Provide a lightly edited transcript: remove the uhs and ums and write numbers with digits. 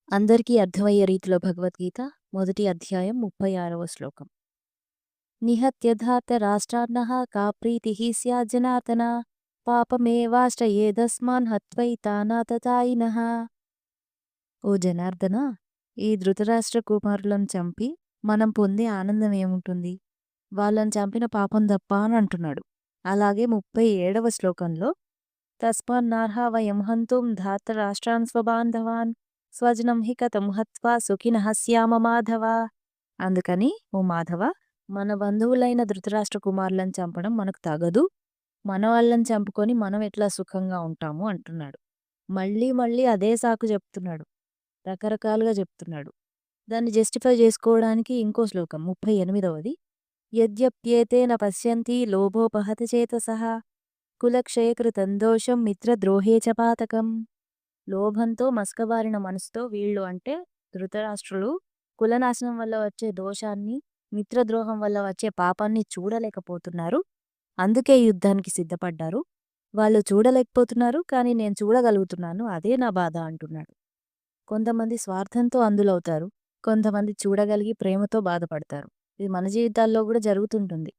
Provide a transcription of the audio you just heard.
అందరికీ అర్థమయ్యే రీతిలో భగవద్గీత మొదటి అధ్యాయం 36వ శ్లోకం. నిహత్య ధార్తరాష్ట్రాన్నః కా ప్రీతిః స్యాత్ జనార్దన పాపమేవాశ్రయేదస్మాన్ హత్వైతానాతతాయినః. ఓ జనార్దన, ఈ ధృతరాష్ట్ర కుమారులను చంపి మనం పొందే ఆనందం ఏముంటుంది? వాళ్ళని చంపిన పాపం తప్ప అని అంటున్నాడు. అలాగే 37వ శ్లోకంలో తస్మాన్నార్హా వయం హంతుం ధార్తరాష్ట్రాన్ స్వబాంధవాన్ స్వజనం హి కథం హత్వా సుఖినః స్యామ మాధవ. అందుకని ఓ మాధవ, మన బంధువులైన ధృతరాష్ట్ర కుమారులను చంపడం మనకు తగదు. మన వాళ్ళని చంపుకొని మనం ఎట్లా సుఖంగా ఉంటాము అంటున్నాడు. మళ్ళీ మళ్ళీ అదే సాకు చెప్తున్నాడు, రకరకాలుగా చెప్తున్నాడు. దాన్ని జస్టిఫై చేసుకోవడానికి ఇంకో శ్లోకం 38వది. యద్యప్యేతేన పశ్యంతి లోభోపహత చేతసః కులక్షయకృతం దోషం మిత్రద్రోహే చ పాతకం. లోభంతో మసకబారిన మనసుతో వీళ్ళు అంటే ధృతరాష్ట్రులు కులనాశనం వల్ల వచ్చే దోషాన్ని, మిత్రద్రోహం వల్ల వచ్చే పాపాన్ని చూడలేకపోతున్నారు. అందుకే యుద్ధానికి సిద్ధపడ్డారు. వాళ్ళు చూడలేకపోతున్నారు, కానీ నేను చూడగలుగుతున్నాను, అదే నా బాధ అంటున్నాడు. కొంతమంది స్వార్థంతో అందులవుతారు, కొంతమంది చూడగలిగి ప్రేమతో బాధపడతారు. ఇది మన జీవితాల్లో కూడా జరుగుతుంటుంది.